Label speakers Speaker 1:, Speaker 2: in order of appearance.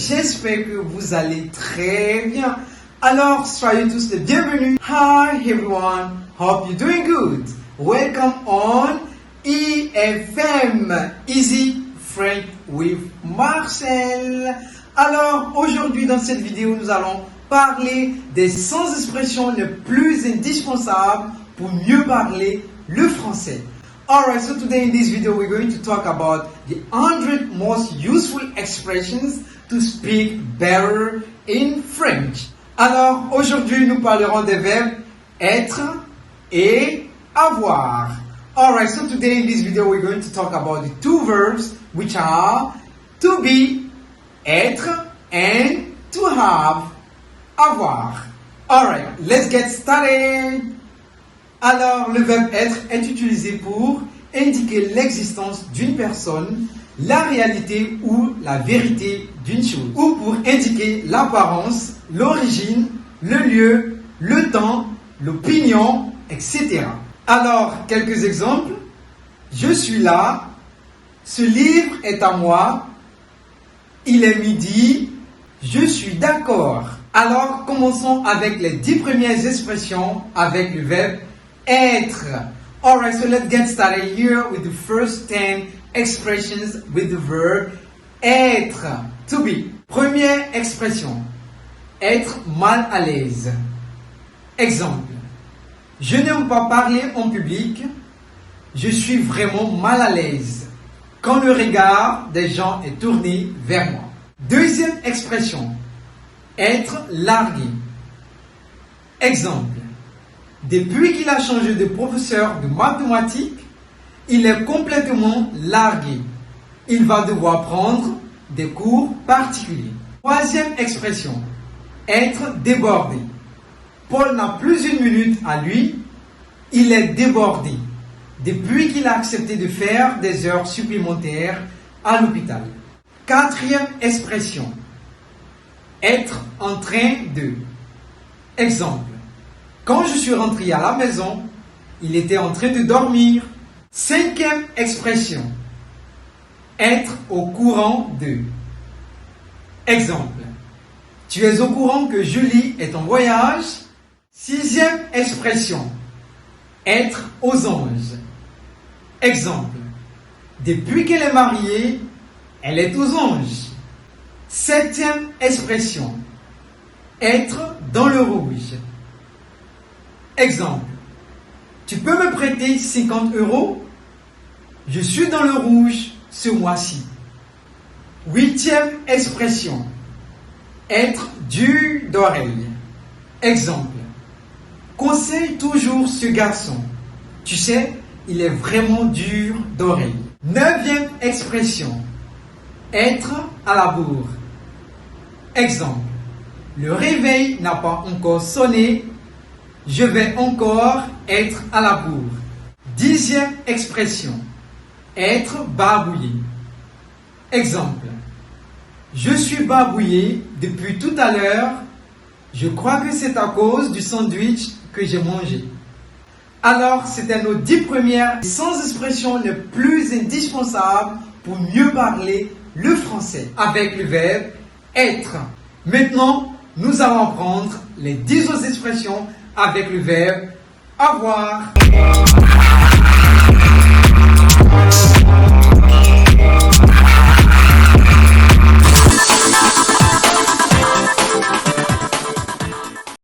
Speaker 1: j'espère que vous allez très bien. Alors, soyez tous les bienvenus. Hi everyone, hope you're doing good. Welcome on EFM, Easy French with Marcel. Alors, aujourd'hui dans cette vidéo, nous allons parler des 100 expressions les plus indispensables pour mieux parler le français. Alright, so today in this video we're going to talk about the 100 most useful expressions to speak better in French. Alors, aujourd'hui nous parlerons des verbes être et avoir. Alright, so today in this video we're going to talk about the two verbs which are to be, être, and to have, avoir. Alright, let's get started. Alors, le verbe être est utilisé pour indiquer l'existence d'une personne, la réalité ou la vérité d'une chose, ou pour indiquer l'apparence, l'origine, le lieu, le temps, l'opinion, etc. Alors, quelques exemples. Je suis là, ce livre est à moi, il est midi, je suis d'accord. Alors, commençons avec les 10 premières expressions avec le verbe être. Alright, so let's get started here with the first 10 expressions with the verb être, to be. Première expression, être mal à l'aise. Exemple, je n'aime pas parler en public, je suis vraiment mal à l'aise quand le regard des gens est tourné vers moi. Deuxième expression, être largué. Exemple, depuis qu'il a changé de professeur de mathématiques, il est complètement largué. Il va devoir prendre des cours particuliers. Troisième expression, être débordé. Paul n'a plus une minute à lui, il est débordé depuis qu'il a accepté de faire des heures supplémentaires à l'hôpital. Quatrième expression, être en train de. Exemple, quand je suis rentré à la maison, il était en train de dormir. Cinquième expression, être au courant de. Exemple, tu es au courant que Julie est en voyage. Sixième expression, être aux anges. Exemple, depuis qu'elle est mariée, elle est aux anges. Septième expression, être dans le rouge. Exemple, tu peux me prêter 50 €? Je suis dans le rouge ce mois-ci. Huitième expression, être dur d'oreille. Exemple, conseille toujours ce garçon. Tu sais, il est vraiment dur d'oreille. Neuvième expression, être à la bourre. Exemple, le réveil n'a pas encore sonné. Je vais encore être à la bourre. Dixième expression, être barbouillé. Exemple, je suis barbouillé depuis tout à l'heure. Je crois que c'est à cause du sandwich que j'ai mangé. Alors, c'était nos 10 premières 100 expressions les plus indispensables pour mieux parler le français avec le verbe être. Maintenant, nous allons prendre les 10 autres expressions avec le verbe avoir.